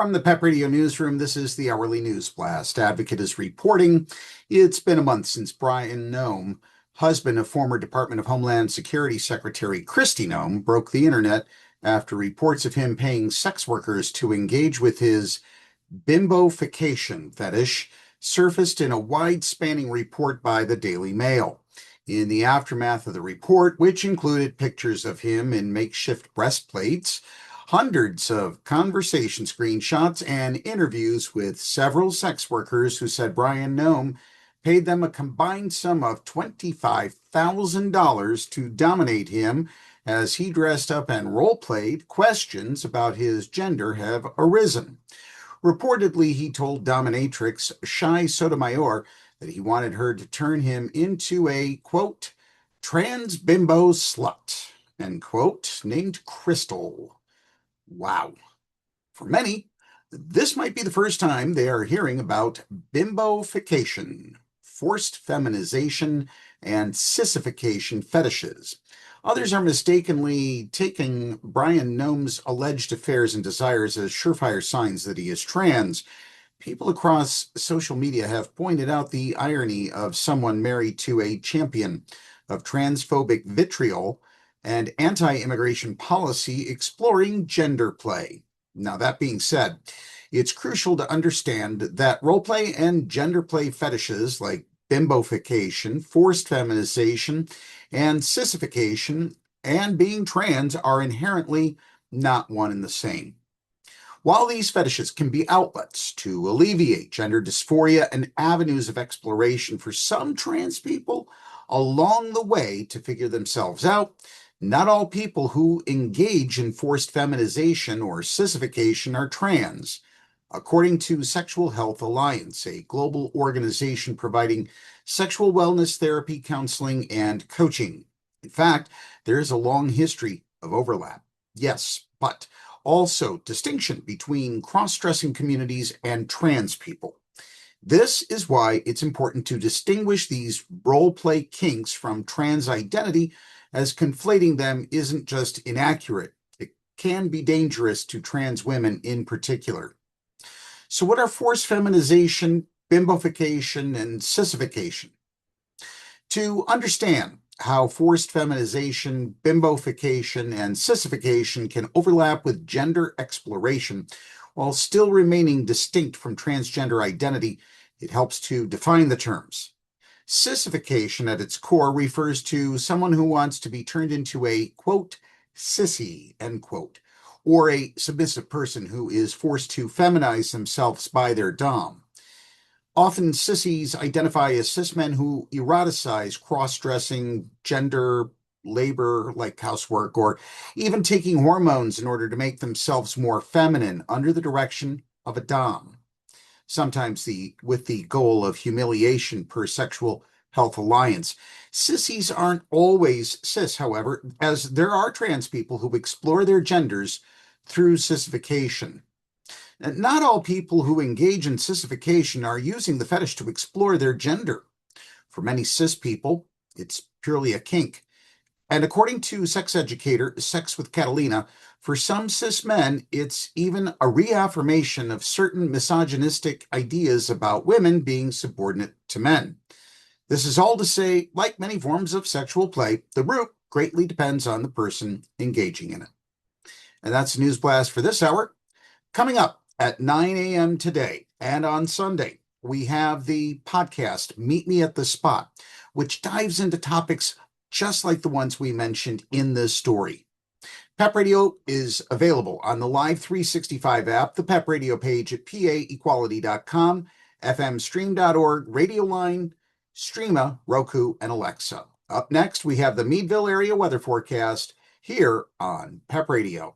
From the PEP Radio Newsroom, this is the Hourly News Blast. Advocate is reporting it's been a month since Bryon Noem, husband of former Department of Homeland Security Secretary Kristi Noem, broke the internet after reports of him paying sex workers to engage with his bimbofication fetish surfaced in a wide-spanning report by the Daily Mail. In the aftermath of the report, which included pictures of him in makeshift breastplates, hundreds of conversation screenshots, and interviews with several sex workers who said Bryon Noem paid them a combined sum of $25,000 to dominate him as he dressed up and role-played, questions about his gender have arisen. Reportedly, he told dominatrix Shy Sotomayor that he wanted her to turn him into a, quote, trans bimbo slut, end quote, named Crystal. Wow. For many, this might be the first time they are hearing about bimbofication, forced feminization, and sissification fetishes. Others are mistakenly taking Bryon Noem's alleged affairs and desires as surefire signs that he is trans. People across social media have pointed out the irony of someone married to a champion of transphobic vitriol and anti-immigration policy exploring gender play. Now, that being said, it's crucial to understand that roleplay and gender play fetishes like bimbofication, forced feminization, and sissification, and being trans are inherently not one and the same. While these fetishes can be outlets to alleviate gender dysphoria and avenues of exploration for some trans people along the way to figure themselves out, not all people who engage in forced feminization or sissification are trans. According to Sexual Health Alliance, a global organization providing sexual wellness therapy, counseling, and coaching. In fact, there is a long history of overlap. Yes, but also distinction between cross-dressing communities and trans people. This is why it's important to distinguish these role-play kinks from trans identity, as conflating them isn't just inaccurate, it can be dangerous to trans women in particular. So what are forced feminization, bimbofication, and sissification? To understand how forced feminization, bimbofication, and sissification can overlap with gender exploration while still remaining distinct from transgender identity, it helps to define the terms. Sissification at its core refers to someone who wants to be turned into a, quote, sissy, end quote, or a submissive person who is forced to feminize themselves by their dom. Often sissies identify as cis men who eroticize cross-dressing, gender, labor like housework, or even taking hormones in order to make themselves more feminine under the direction of a dom. Sometimes with the goal of humiliation per Sexual Health Alliance. Sissies aren't always cis, however, as there are trans people who explore their genders through sissification. And not all people who engage in sissification are using the fetish to explore their gender. For many cis people, it's purely a kink. And according to sex educator Sex with Catalina, for some cis men, it's even a reaffirmation of certain misogynistic ideas about women being subordinate to men. This is all to say, like many forms of sexual play, the root greatly depends on the person engaging in it. And that's the News Blast for this hour. Coming up at 9 a.m. today and on Sunday, we have the podcast, Meet Me at the Spot, which dives into topics just like the ones we mentioned in this story. PEP Radio is available on the Live 365 app, the PEP Radio page at paequality.com, fmstream.org, Radio Line, Streama, Roku, and Alexa. Up next, we have the Meadville area weather forecast here on PEP Radio.